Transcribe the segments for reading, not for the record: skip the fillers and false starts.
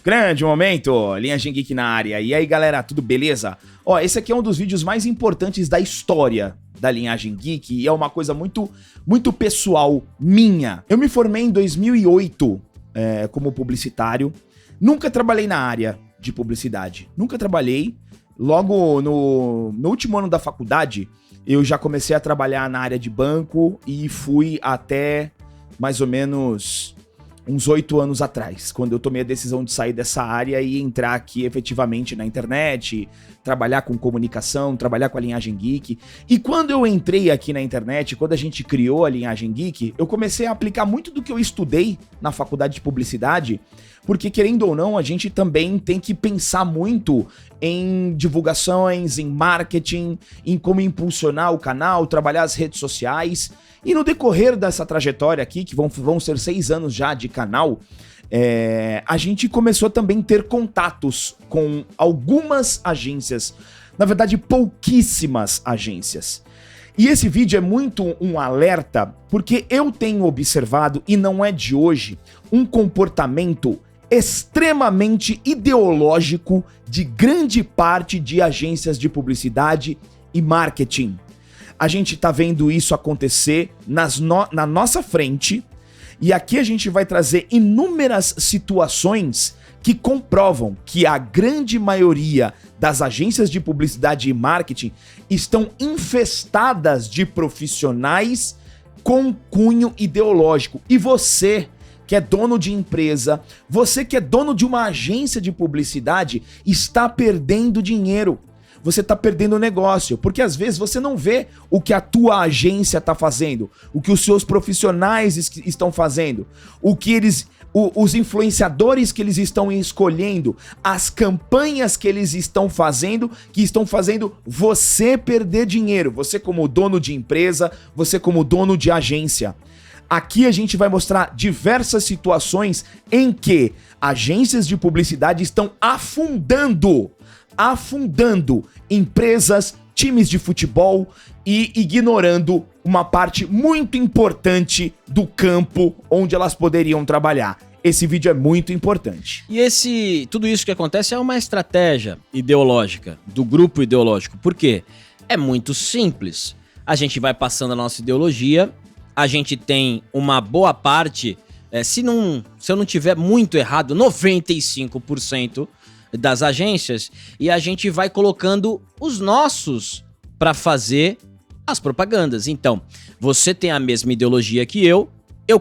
Grande momento, Linhagem Geek na área. E aí, galera, tudo beleza? Ó, esse aqui é um dos vídeos mais importantes da história da Linhagem Geek e é uma coisa muito pessoal minha. Eu me formei em 2008 como publicitário. Nunca trabalhei na área de publicidade. Nunca trabalhei. Logo no último ano da faculdade, eu já comecei a trabalhar na área de banco e fui até mais ou menos uns 8 anos atrás, quando eu tomei a decisão de sair dessa área e entrar aqui efetivamente na internet, trabalhar com comunicação, trabalhar com a Linhagem Geek. E quando eu entrei aqui na internet, quando a gente criou a Linhagem Geek, eu comecei a aplicar muito do que eu estudei na faculdade de publicidade, porque querendo ou não, a gente também tem que pensar muito em divulgações, em marketing, em como impulsionar o canal, trabalhar as redes sociais. E no decorrer dessa trajetória aqui, que vão ser 6 anos já de canal, a gente começou também a ter contatos com algumas agências, na verdade pouquíssimas agências. E esse vídeo é muito um alerta, porque eu tenho observado, e não é de hoje, um comportamento extremamente ideológico de grande parte de agências de publicidade e marketing. A gente tá vendo isso acontecer na nossa frente, e aqui a gente vai trazer inúmeras situações que comprovam que a grande maioria das agências de publicidade e marketing estão infestadas de profissionais com cunho ideológico. E você, que é dono de empresa, você que é dono de uma agência de publicidade, está perdendo dinheiro. Você está perdendo o negócio, porque às vezes você não vê o que a tua agência está fazendo, o que os seus profissionais estão fazendo, o que os influenciadores que eles estão escolhendo, as campanhas que eles estão fazendo, que estão fazendo você perder dinheiro, você como dono de empresa, você como dono de agência. Aqui a gente vai mostrar diversas situações em que agências de publicidade estão afundando empresas, times de futebol e ignorando uma parte muito importante do campo onde elas poderiam trabalhar. Esse vídeo é muito importante. E tudo isso que acontece é uma estratégia ideológica, do grupo ideológico. Por quê? É muito simples. A gente vai passando a nossa ideologia, a gente tem uma boa parte, se eu não tiver muito errado, 95% das agências, e a gente vai colocando os nossos para fazer as propagandas. Então, você tem a mesma ideologia que eu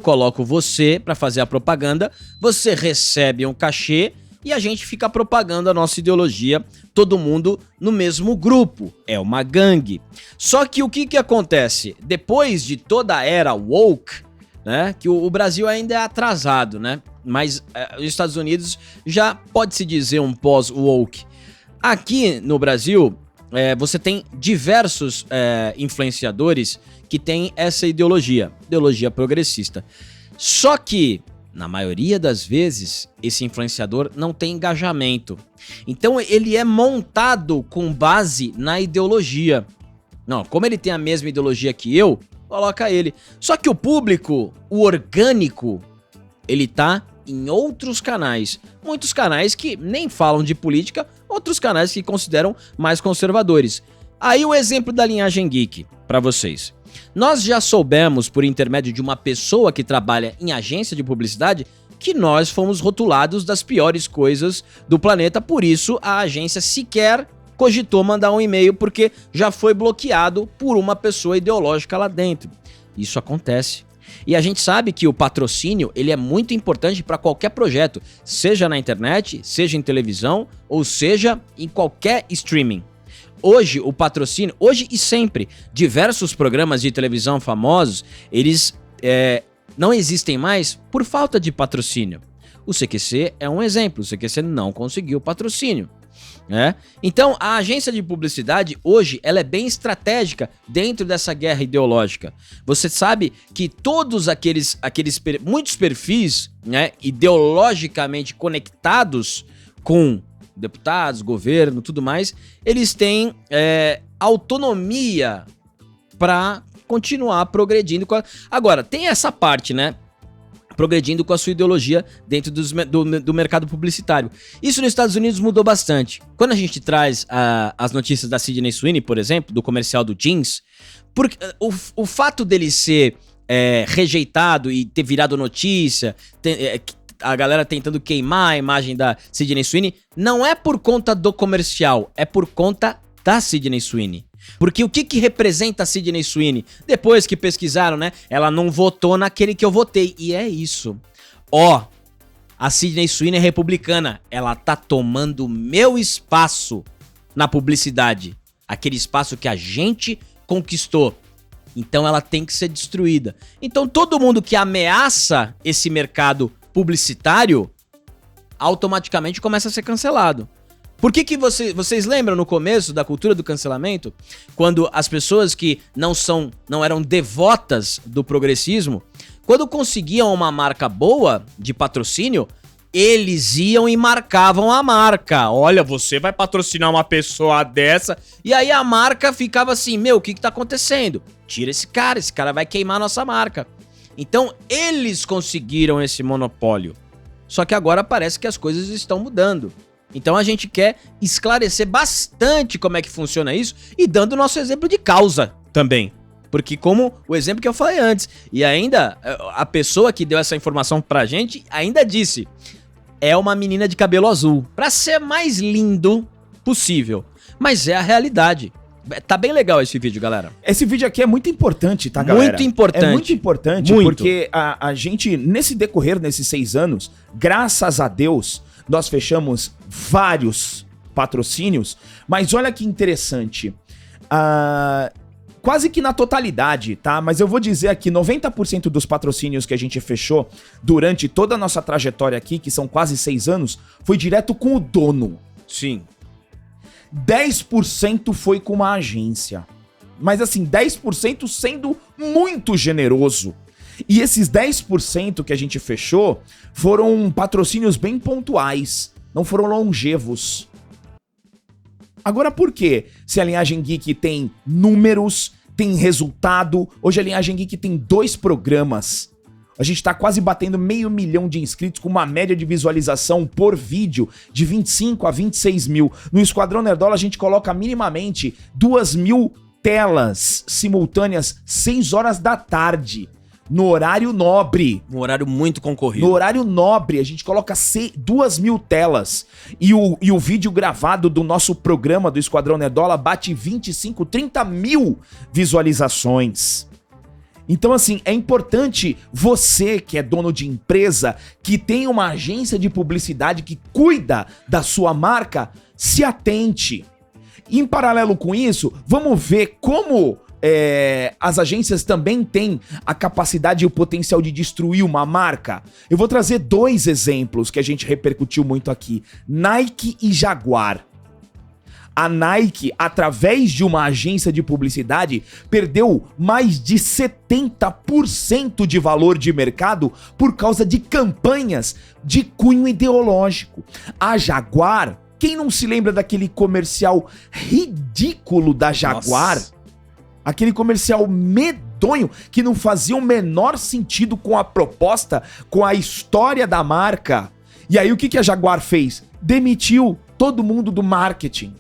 coloco você para fazer a propaganda, você recebe um cachê e a gente fica propagando a nossa ideologia, todo mundo no mesmo grupo. É uma gangue. Só que o que acontece? Depois de toda a era woke, né, que o Brasil ainda é atrasado, né? Mas os Estados Unidos já pode-se dizer um pós-woke. Aqui no Brasil, você tem diversos influenciadores que têm essa ideologia progressista. Só que, na maioria das vezes, esse influenciador não tem engajamento. Então ele é montado com base na ideologia. Não, como ele tem a mesma ideologia que eu, coloca ele. Só que o público, o orgânico, ele tá em outros canais. Muitos canais que nem falam de política, outros canais que consideram mais conservadores. Aí o exemplo da Linhagem Geek, para vocês. Nós já soubemos, por intermédio de uma pessoa que trabalha em agência de publicidade, que nós fomos rotulados das piores coisas do planeta, por isso a agência sequer cogitou mandar um e-mail, porque já foi bloqueado por uma pessoa ideológica lá dentro. Isso acontece. E a gente sabe que o patrocínio, ele é muito importante para qualquer projeto, seja na internet, seja em televisão, ou seja em qualquer streaming. Hoje, o patrocínio, hoje e sempre, diversos programas de televisão famosos, eles não existem mais por falta de patrocínio. O CQC é um exemplo, o CQC não conseguiu patrocínio. Então, a agência de publicidade hoje ela é bem estratégica dentro dessa guerra ideológica. Você sabe que todos muitos perfis, né, ideologicamente conectados com deputados, governo, tudo mais, eles têm autonomia para continuar progredindo. Agora, tem essa parte, né? progredindo com a sua ideologia dentro do mercado publicitário. Isso nos Estados Unidos mudou bastante. Quando a gente traz as notícias da Sydney Sweeney, por exemplo, do comercial do jeans, porque o fato dele ser rejeitado e ter virado notícia, a galera tentando queimar a imagem da Sydney Sweeney, não é por conta do comercial, é por conta da Sydney Sweeney. Porque o que representa a Sydney Sweeney? Depois que pesquisaram, né? Ela não votou naquele que eu votei. E é isso. A Sydney Sweeney é republicana. Ela tá tomando meu espaço na publicidade. Aquele espaço que a gente conquistou. Então ela tem que ser destruída. Então todo mundo que ameaça esse mercado publicitário automaticamente começa a ser cancelado. Por que vocês lembram no começo da cultura do cancelamento, quando as pessoas que não eram devotas do progressismo, quando conseguiam uma marca boa de patrocínio, eles iam e marcavam a marca. Olha, você vai patrocinar uma pessoa dessa, e aí a marca ficava assim, o que tá acontecendo? Tira esse cara vai queimar a nossa marca. Então eles conseguiram esse monopólio. Só que agora parece que as coisas estão mudando. Então a gente quer esclarecer bastante como é que funciona isso e dando o nosso exemplo de causa também. Porque como o exemplo que eu falei antes, e ainda a pessoa que deu essa informação pra gente ainda disse, é uma menina de cabelo azul, pra ser mais lindo possível. Mas é a realidade. Tá bem legal esse vídeo, galera. Esse vídeo aqui é muito importante, tá, galera? Muito importante. É muito importante, muito. Porque a gente, nesses 6 anos, graças a Deus, nós fechamos vários patrocínios, mas olha que interessante, quase que na totalidade, tá? Mas eu vou dizer aqui, 90% dos patrocínios que a gente fechou durante toda a nossa trajetória aqui, que são quase 6 anos, foi direto com o dono. Sim. 10% foi com uma agência. Mas assim, 10% sendo muito generoso. E esses 10% que a gente fechou foram patrocínios bem pontuais, não foram longevos. Agora por quê? Se a Linhagem Geek tem números, tem resultado, hoje a Linhagem Geek tem 2 programas. A gente tá quase batendo 500 mil de inscritos com uma média de visualização por vídeo de 25 a 26 mil. No Esquadrão Nerdola a gente coloca minimamente 2.000 telas simultâneas 6 horas da tarde. No horário nobre. Um horário muito concorrido. No horário nobre, a gente coloca 2.000 telas. E o vídeo gravado do nosso programa do Esquadrão Nerdola bate 25, 30 mil visualizações. Então, assim, é importante você que é dono de empresa, que tem uma agência de publicidade que cuida da sua marca, se atente. Em paralelo com isso, vamos ver como as agências também têm a capacidade e o potencial de destruir uma marca. Eu vou trazer 2 exemplos que a gente repercutiu muito aqui: Nike e Jaguar. A Nike, através de uma agência de publicidade, perdeu mais de 70% de valor de mercado por causa de campanhas de cunho ideológico. A Jaguar, quem não se lembra daquele comercial ridículo da Jaguar? Nossa. Aquele comercial medonho que não fazia o menor sentido com a proposta, com a história da marca. E aí o que a Jaguar fez? Demitiu todo mundo do marketing.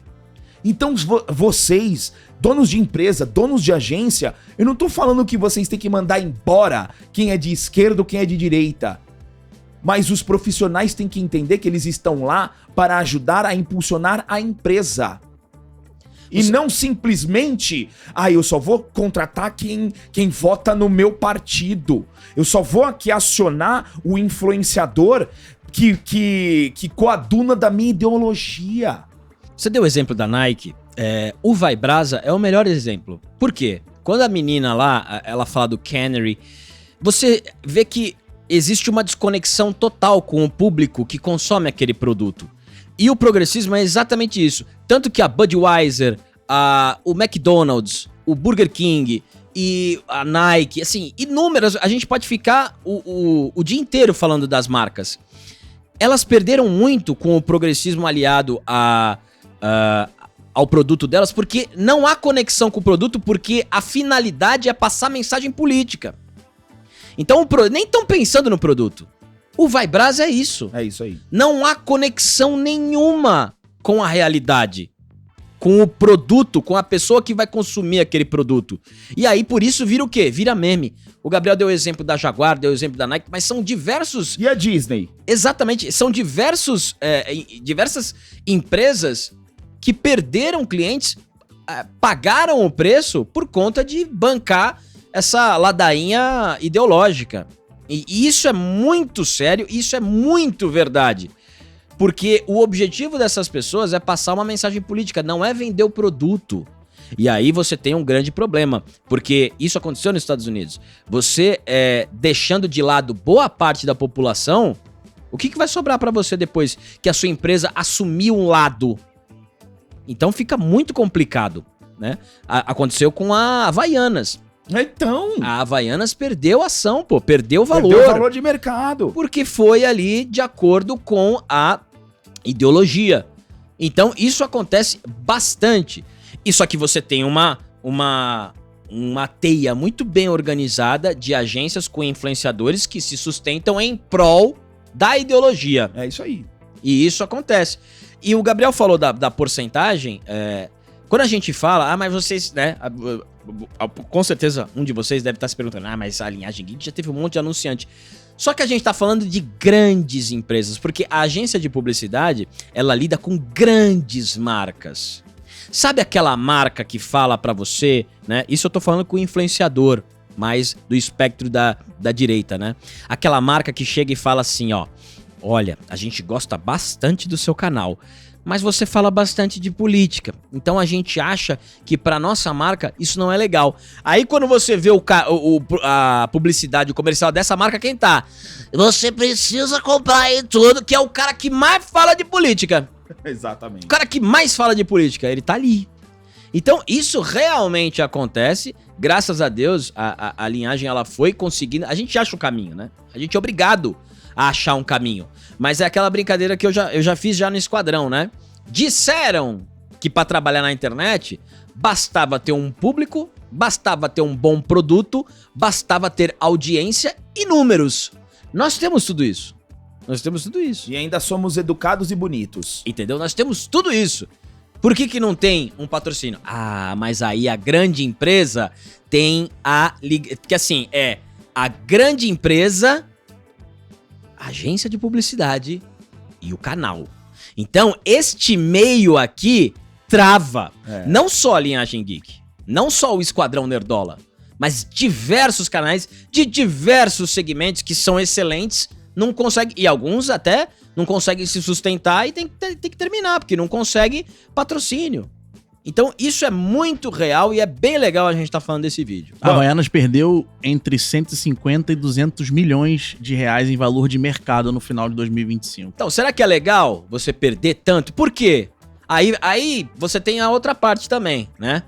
Então vocês, donos de empresa, donos de agência, eu não tô falando que vocês têm que mandar embora quem é de esquerda ou quem é de direita. Mas os profissionais têm que entender que eles estão lá para ajudar a impulsionar a empresa. E não simplesmente, eu só vou contratar quem vota no meu partido. Eu só vou aqui acionar o influenciador que coaduna da minha ideologia. Você deu o exemplo da Nike, o Vai Brasa é o melhor exemplo. Por quê? Quando a menina lá, ela fala do Canary, você vê que existe uma desconexão total com o público que consome aquele produto. E o progressismo é exatamente isso. Tanto que a Budweiser, o McDonald's, o Burger King e a Nike, assim, inúmeras, a gente pode ficar o dia inteiro falando das marcas. Elas perderam muito com o progressismo aliado ao produto delas, porque não há conexão com o produto, porque a finalidade é passar mensagem política. Então nem estão pensando no produto. O Vaibraz é isso. É isso aí. Não há conexão nenhuma com a realidade, com o produto, com a pessoa que vai consumir aquele produto. E aí, por isso, vira o quê? Vira meme. O Gabriel deu o exemplo da Jaguar, deu o exemplo da Nike, mas são diversos... E a Disney? Exatamente, são diversas empresas que perderam clientes, pagaram o preço por conta de bancar essa ladainha ideológica. E isso é muito sério, isso é muito verdade. Porque o objetivo dessas pessoas é passar uma mensagem política, não é vender o produto. E aí você tem um grande problema, porque isso aconteceu nos Estados Unidos. Você deixando de lado boa parte da população, o que vai sobrar pra você depois que a sua empresa assumiu um lado? Então fica muito complicado, né? Aconteceu com a Havaianas. Então... A Havaianas perdeu a ação, pô, perdeu o valor. Perdeu o valor de mercado. Porque foi ali de acordo com a ideologia. Então isso acontece bastante. E só que você tem uma teia muito bem organizada de agências com influenciadores que se sustentam em prol da ideologia. É isso aí. E isso acontece. E o Gabriel falou da porcentagem. Quando a gente fala, mas vocês, né? Com certeza um de vocês deve estar se perguntando, mas a Linhagem Geek já teve um monte de anunciante. Só que a gente tá falando de grandes empresas, porque a agência de publicidade, ela lida com grandes marcas. Sabe aquela marca que fala pra você, né? Isso eu tô falando com o influenciador, mais do espectro da direita, né? Aquela marca que chega e fala assim, ó, olha, a gente gosta bastante do seu canal, mas você fala bastante de política. Então a gente acha que pra nossa marca isso não é legal. Aí quando você vê a publicidade, o comercial dessa marca, quem tá? Você precisa comprar em tudo, que é o cara que mais fala de política. Exatamente. O cara que mais fala de política, ele tá ali. Então isso realmente acontece. Graças a Deus, a linhagem ela foi conseguindo. A gente acha o caminho, né? A gente é obrigado a achar um caminho. Mas é aquela brincadeira que eu já fiz já no Esquadrão, né? Disseram que pra trabalhar na internet bastava ter um público, bastava ter um bom produto, bastava ter audiência e números. Nós temos tudo isso. Nós temos tudo isso. E ainda somos educados e bonitos. Entendeu? Nós temos tudo isso. Por que não tem um patrocínio? Mas aí a grande empresa tem porque assim, a grande empresa, a agência de publicidade e o canal. Então, este meio aqui trava. Não só a Linhagem Geek, não só o Esquadrão Nerdola, mas diversos canais de diversos segmentos que são excelentes, não conseguem, e alguns até não conseguem se sustentar e tem que terminar, porque não consegue patrocínio. Então isso é muito real e é bem legal a gente estar falando desse vídeo. A Havaianas perdeu entre 150 e 200 milhões de reais em valor de mercado no final de 2025. Então, será que é legal você perder tanto? Por quê? Aí você tem a outra parte também, né?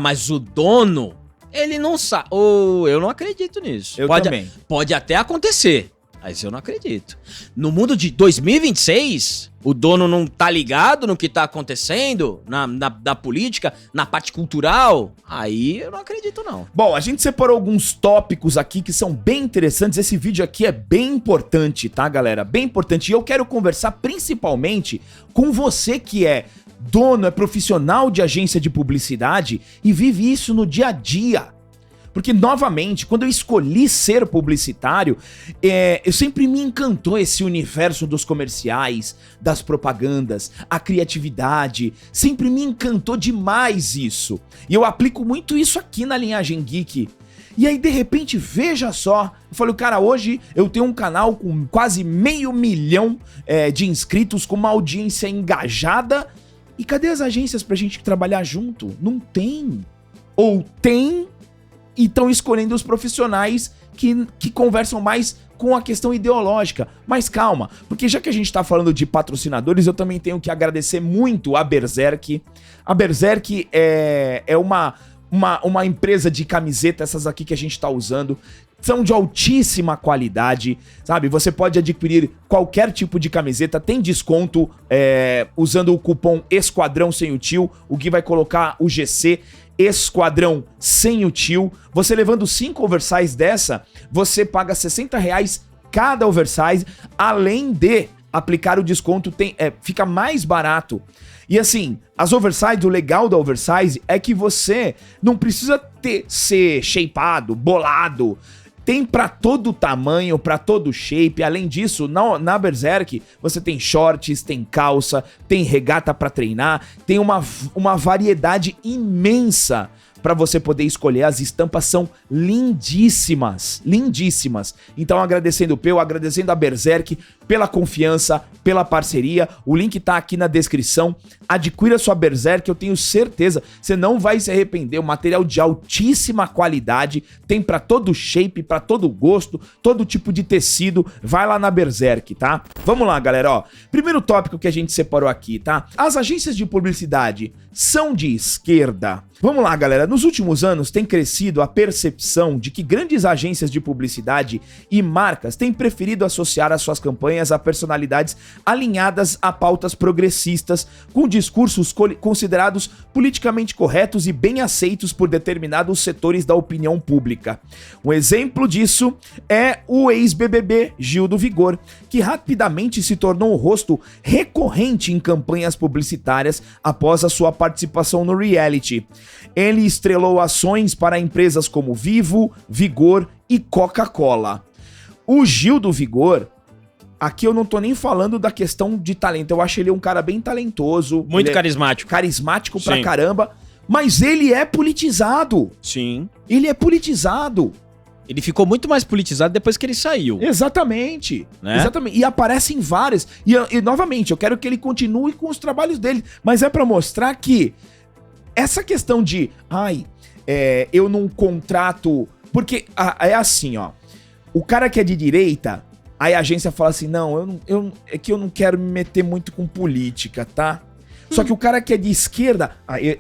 Mas o dono, ele não sabe. Eu não acredito nisso. Eu também. Pode até acontecer. Mas eu não acredito. No mundo de 2026, o dono não tá ligado no que tá acontecendo na política, na parte cultural? Aí eu não acredito, não. Bom, a gente separou alguns tópicos aqui que são bem interessantes. Esse vídeo aqui é bem importante, tá, galera? Bem importante. E eu quero conversar principalmente com você que é dono, é profissional de agência de publicidade e vive isso no dia a dia. Porque, novamente, quando eu escolhi ser publicitário, eu sempre me encantou esse universo dos comerciais, das propagandas, a criatividade. Sempre me encantou demais isso. E eu aplico muito isso aqui na Linhagem Geek. E aí, de repente, veja só, eu falei, cara, hoje eu tenho um canal com quase 500 mil de inscritos, com uma audiência engajada. E cadê as agências pra gente trabalhar junto? Não tem. Ou tem... e estão escolhendo os profissionais que conversam mais com a questão ideológica. Mas calma, porque já que a gente está falando de patrocinadores, eu também tenho que agradecer muito a Berserk. A Berserk é uma empresa de camiseta, essas aqui que a gente está usando. São de altíssima qualidade, sabe? Você pode adquirir qualquer tipo de camiseta, tem desconto usando o cupom Esquadrão Sem o Tio. O Gui vai colocar o GC. Esquadrão sem o tio. Você levando 5 oversize dessa, você paga R$60 cada oversize, além de aplicar o desconto, fica mais barato. E assim, as oversize, o legal da oversize é que você não precisa ser shapeado, bolado. Tem pra todo tamanho, pra todo shape. Além disso, na Berserk, você tem shorts, tem calça, tem regata pra treinar, tem uma variedade imensa pra você poder escolher. As estampas são lindíssimas, lindíssimas. Então, agradecendo o Peu, agradecendo a Berserk pela confiança, pela parceria. O link tá aqui na descrição. Adquira sua Berserk, eu tenho certeza, você não vai se arrepender. Um material de altíssima qualidade, tem pra todo shape, pra todo gosto, todo tipo de tecido. Vai lá na Berserk, tá? Vamos lá, galera, ó. Primeiro tópico que a gente separou aqui, tá? As agências de publicidade são de esquerda? Vamos lá, galera. Nos últimos anos tem crescido a percepção de que grandes agências de publicidade e marcas têm preferido associar as suas campanhas a personalidades alinhadas a pautas progressistas, com discursos considerados politicamente corretos e bem aceitos por determinados setores da opinião pública. Um exemplo disso é o ex-BBB Gil do Vigor, que rapidamente se tornou um rosto recorrente em campanhas publicitárias após a sua participação no reality. Ele estrelou ações para empresas como Vivo, Vigor e Coca-Cola. O Gil do Vigor, aqui eu não tô nem falando da questão de talento, eu acho ele um cara bem talentoso. Muito carismático. Carismático pra caramba, mas ele é politizado. Sim. Ele é politizado. Ele ficou muito mais politizado depois que ele saiu. Exatamente. Né? Exatamente. E aparecem várias. E novamente, eu quero que ele continue com os trabalhos dele, mas é pra mostrar que essa questão de, eu não contrato... Porque é assim, ó. O cara que é de direita, aí a agência fala assim, é que eu não quero me meter muito com política, tá? Só que o cara que é de esquerda,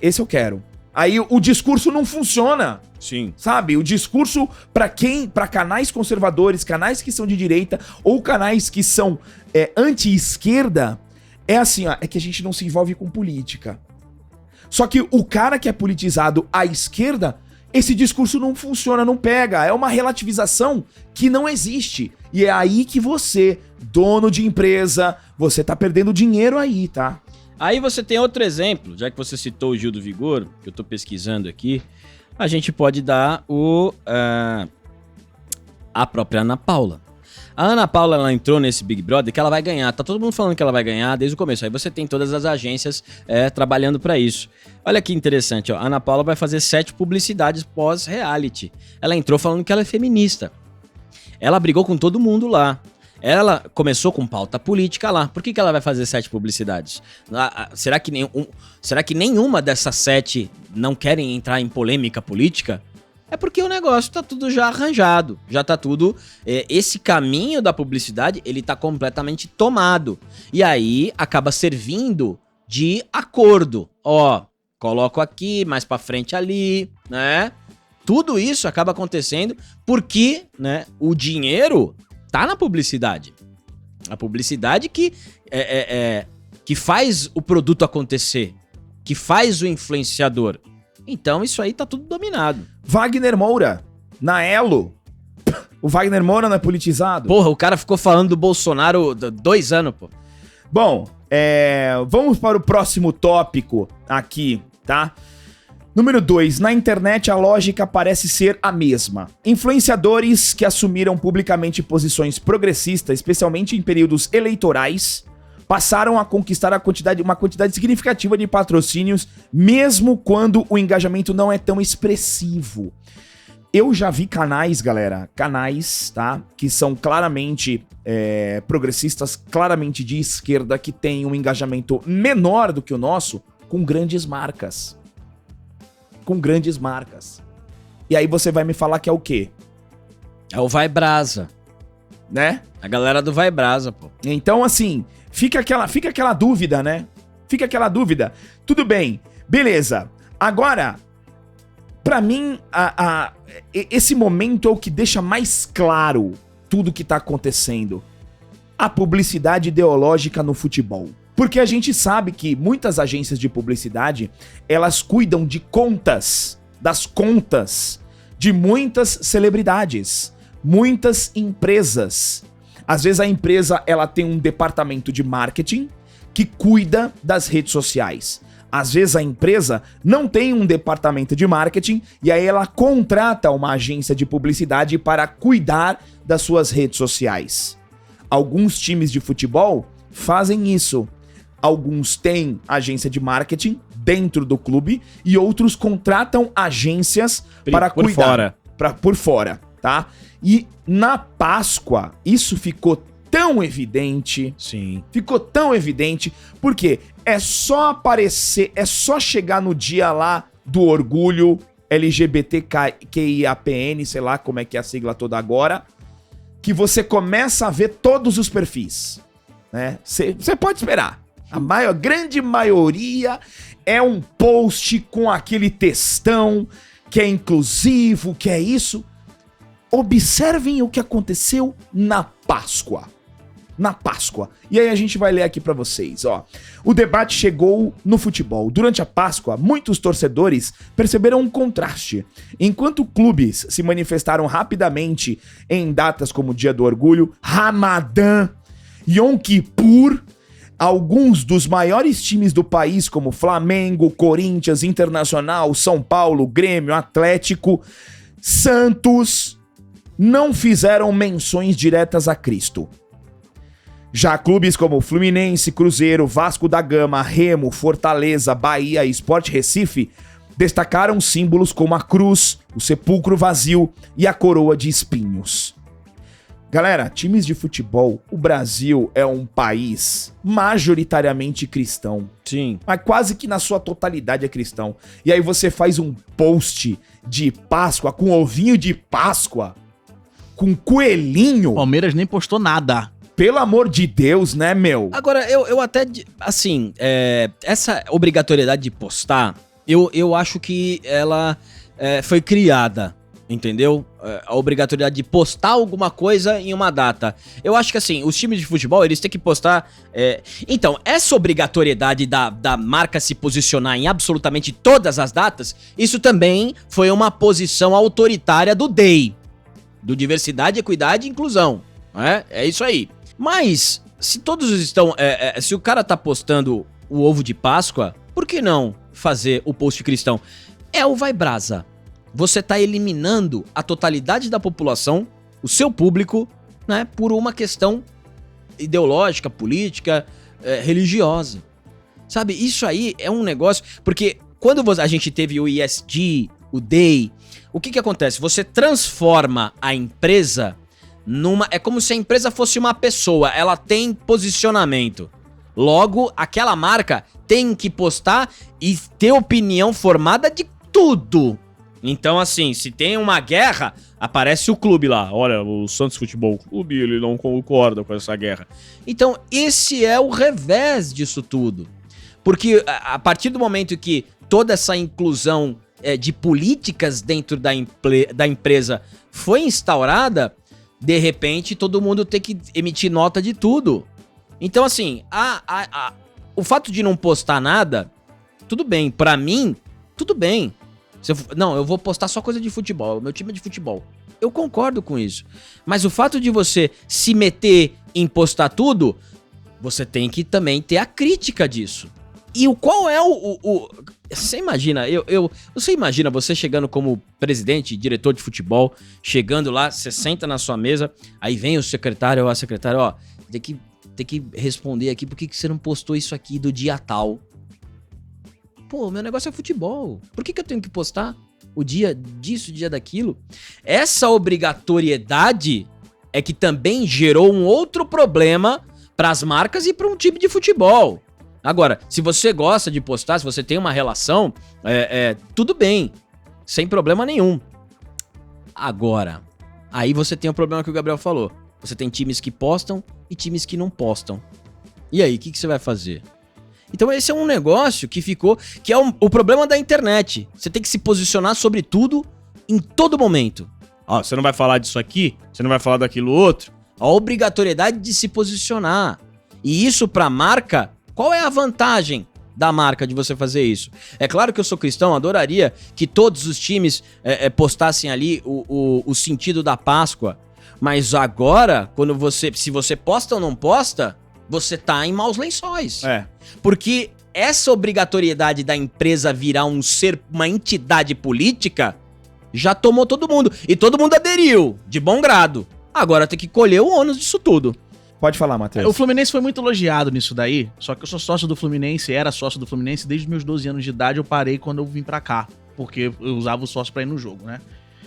esse eu quero. Aí o discurso não funciona. Sim. Sabe? O discurso pra canais conservadores, canais que são de direita ou canais que são anti-esquerda, é assim, ó, é que a gente não se envolve com política. Só que o cara que é politizado à esquerda, esse discurso não funciona, não pega. É uma relativização que não existe. E é aí que você, dono de empresa, você tá perdendo dinheiro aí, tá? Aí você tem outro exemplo, já que você citou o Gil do Vigor, que eu tô pesquisando aqui, a gente pode dar a própria Ana Paula. A Ana Paula, ela entrou nesse Big Brother que ela vai ganhar. Tá todo mundo falando que ela vai ganhar desde o começo. Aí você tem todas as agências trabalhando pra isso. Olha que interessante, ó. A Ana Paula vai fazer 7 publicidades pós-reality. Ela entrou falando que ela é feminista. Ela brigou com todo mundo lá. Ela começou com pauta política lá. Por que ela vai fazer 7 publicidades? Será que nenhuma dessas 7 não querem entrar em polêmica política? É porque o negócio tá tudo já arranjado, já tá tudo... esse caminho da publicidade, ele tá completamente tomado. E aí, acaba servindo de acordo. Ó, coloco aqui, mais pra frente ali, né? Tudo isso acaba acontecendo porque, né, o dinheiro tá na publicidade. A publicidade que faz o produto acontecer, que faz o influenciador. Então isso aí tá tudo dominado. Wagner Moura, na Elo. O Wagner Moura não é politizado? Porra, o cara ficou falando do Bolsonaro 2 anos, pô. Bom, vamos para o próximo tópico aqui, tá? Número 2. Na internet a lógica parece ser a mesma. Influenciadores que assumiram publicamente posições progressistas, especialmente em períodos eleitorais, passaram a conquistar uma quantidade significativa de patrocínios, mesmo quando o engajamento não é tão expressivo. Eu já vi canais, galera, tá? Que são claramente progressistas, claramente de esquerda, que têm um engajamento menor do que o nosso, com grandes marcas. Com grandes marcas. E aí você vai me falar que é o quê? É o Vai Brasa. Né? A galera do Vai Brasa, pô. Então, assim, fica aquela dúvida, né? Fica aquela dúvida. Tudo bem, beleza. Agora, pra mim, esse momento é o que deixa mais claro tudo que tá acontecendo. A publicidade ideológica no futebol. Porque a gente sabe que muitas agências de publicidade, elas cuidam de contas, das contas de muitas celebridades, muitas empresas. Às vezes a empresa ela tem um departamento de marketing que cuida das redes sociais. Às vezes a empresa não tem um departamento de marketing e aí ela contrata uma agência de publicidade para cuidar das suas redes sociais. Alguns times de futebol fazem isso. Alguns têm agência de marketing dentro do clube e outros contratam agências para cuidar. Por fora, tá? E na Páscoa, isso ficou tão evidente. Sim. Ficou tão evidente, porque é só aparecer, é só chegar no dia lá do orgulho LGBTQIAPN, sei lá como é que é a sigla toda agora, que você começa a ver todos os perfis, né? Você pode esperar. A grande maioria é um post com aquele textão que é inclusivo, que é isso. Observem o que aconteceu na Páscoa. Na Páscoa. E aí a gente vai ler aqui pra vocês, ó. O debate chegou no futebol. Durante a Páscoa, muitos torcedores perceberam um contraste. Enquanto clubes se manifestaram rapidamente em datas como o Dia do Orgulho, Ramadã, Yom Kippur, alguns dos maiores times do país, como Flamengo, Corinthians, Internacional, São Paulo, Grêmio, Atlético, Santos, não fizeram menções diretas a Cristo. Já clubes como Fluminense, Cruzeiro, Vasco da Gama, Remo, Fortaleza, Bahia e Sport Recife destacaram símbolos como a cruz, o sepulcro vazio e a coroa de espinhos. Galera, times de futebol, o Brasil é um país majoritariamente cristão. Sim. Mas quase que na sua totalidade é cristão. E aí você faz um post de Páscoa, com ovinho de Páscoa, com coelhinho. Palmeiras nem postou nada. Pelo amor de Deus, né, meu? Agora, eu até, assim, essa obrigatoriedade de postar, eu acho que ela foi criada. Entendeu? A obrigatoriedade de postar alguma coisa em uma data. Eu acho que assim, os times de futebol, eles têm que postar... Então, essa obrigatoriedade da marca se posicionar em absolutamente todas as datas, isso também foi uma posição autoritária do DEI. Do Diversidade, Equidade e Inclusão. É isso aí. Mas, se todos estão... se o cara tá postando o ovo de Páscoa, por que não fazer o post cristão? É o vai brasa. Você está eliminando a totalidade da população, o seu público, né, por uma questão ideológica, política, religiosa. Sabe, isso aí é um negócio... Porque quando a gente teve o ESG, o DEI, o que acontece? Você transforma a empresa numa... É como se a empresa fosse uma pessoa, ela tem posicionamento. Logo, aquela marca tem que postar e ter opinião formada de tudo. Então, assim, se tem uma guerra, aparece o clube lá. Olha, o Santos Futebol Clube, ele não concorda com essa guerra. Então, esse é o revés disso tudo. Porque a partir do momento que toda essa inclusão de políticas dentro da empresa foi instaurada, de repente todo mundo tem que emitir nota de tudo. Então, assim, o fato de não postar nada, tudo bem. Pra mim, tudo bem. Não, eu vou postar só coisa de futebol, meu time é de futebol. Eu concordo com isso. Mas o fato de você se meter em postar tudo, você tem que também ter a crítica disso. E qual é você imagina, você imagina você chegando como presidente, diretor de futebol, chegando lá, você senta na sua mesa, aí vem o secretário ou a secretária, ó, tem que responder aqui, por que você não postou isso aqui do dia tal? Pô, meu negócio é futebol. Por que eu tenho que postar o dia disso, o dia daquilo? Essa obrigatoriedade é que também gerou um outro problema para as marcas e para um time de futebol. Agora, se você gosta de postar, se você tem uma relação, tudo bem, sem problema nenhum. Agora, aí você tem o problema que o Gabriel falou. Você tem times que postam e times que não postam. E aí, o que você vai fazer? Então esse é um negócio que ficou... Que é o problema da internet. Você tem que se posicionar sobre tudo, em todo momento. Ó, você não vai falar disso aqui? Você não vai falar daquilo outro? A obrigatoriedade de se posicionar. E isso pra marca Qual é a vantagem da marca de você fazer isso? É claro que eu sou cristão, adoraria que todos os times postassem ali o sentido da Páscoa, mas agora, se você posta ou não posta, você tá em maus lençóis. Porque essa obrigatoriedade da empresa virar uma entidade política já tomou todo mundo. E todo mundo aderiu, de bom grado. Agora tem que colher o ônus disso tudo. Pode falar, Matheus. O Fluminense foi muito elogiado nisso daí, só que eu sou sócio do Fluminense, era sócio do Fluminense desde meus 12 anos de idade, eu parei quando eu vim pra cá, porque eu usava o sócio pra ir no jogo, né?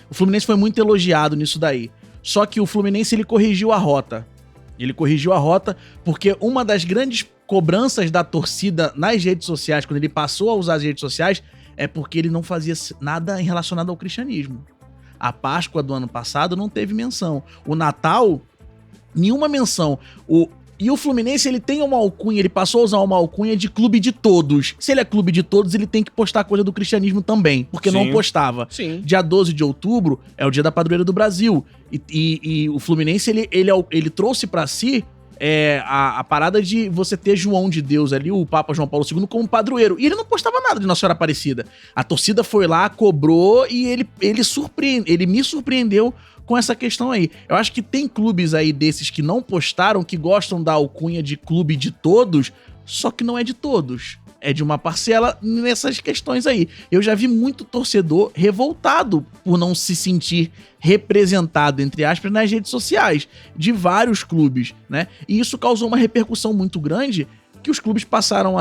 O Fluminense foi muito elogiado nisso daí, só que o Fluminense, ele corrigiu a rota. Ele corrigiu a rota porque uma das grandes cobranças da torcida nas redes sociais, quando ele passou a usar as redes sociais, é porque ele não fazia nada relacionado ao cristianismo. A Páscoa do ano passado não teve menção. O Natal, nenhuma menção. E o Fluminense, ele tem uma alcunha, ele passou a usar uma alcunha de clube de todos. Se ele é clube de todos, ele tem que postar coisa do cristianismo também, porque não postava. Sim. Dia 12 de outubro é o dia da padroeira do Brasil. E o Fluminense, ele trouxe pra si a parada de você ter João de Deus ali, o Papa João Paulo II, como padroeiro. E ele não postava nada de Nossa Senhora Aparecida. A torcida foi lá, cobrou e ele me surpreendeu com essa questão aí. Eu acho que tem clubes aí desses que não postaram, que gostam da alcunha de clube de todos, só que não é de todos. É de uma parcela nessas questões aí. Eu já vi muito torcedor revoltado por não se sentir representado, entre aspas, nas redes sociais de vários clubes, né? E isso causou uma repercussão muito grande, que os clubes passaram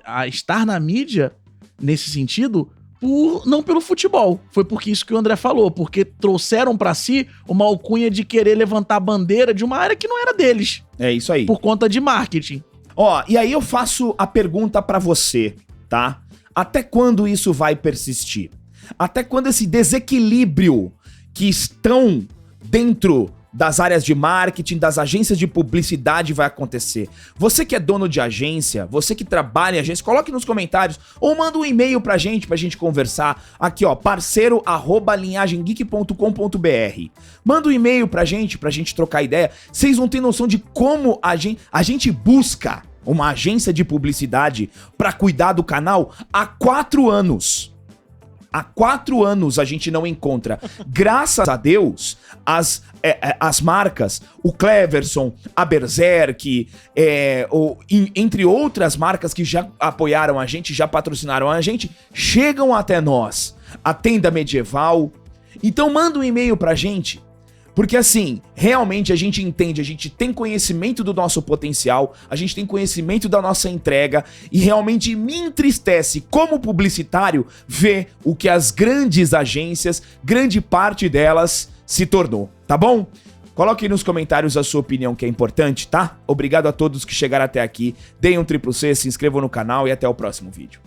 a estar na mídia, nesse sentido, não pelo futebol. Foi porque isso que o André falou, porque trouxeram pra si uma alcunha de querer levantar a bandeira de uma área que não era deles. É isso aí. Por conta de marketing. Ó, e aí eu faço a pergunta pra você, tá? Até quando isso vai persistir? Até quando esse desequilíbrio que estão dentro das áreas de marketing, das agências de publicidade vai acontecer? Você que é dono de agência, você que trabalha em agência, coloque nos comentários ou manda um e-mail pra gente conversar. Aqui, ó, parceiro@linhagemgeek.com.br. Manda um e-mail pra gente trocar ideia. Vocês não têm noção de como a gente busca uma agência de publicidade pra cuidar do canal há 4 anos. Há 4 anos a gente não encontra. Graças a Deus, as marcas, o Cleverson, a Berserk, entre outras marcas que já apoiaram a gente, já patrocinaram a gente, chegam até nós. A Tenda Medieval. Então manda um e-mail pra gente. Porque assim, realmente a gente entende, a gente tem conhecimento do nosso potencial, a gente tem conhecimento da nossa entrega e realmente me entristece como publicitário ver o que as grandes agências, grande parte delas se tornou, tá bom? Coloque aí nos comentários a sua opinião, que é importante, tá? Obrigado a todos que chegaram até aqui, deem um triplo C, se inscrevam no canal e até o próximo vídeo.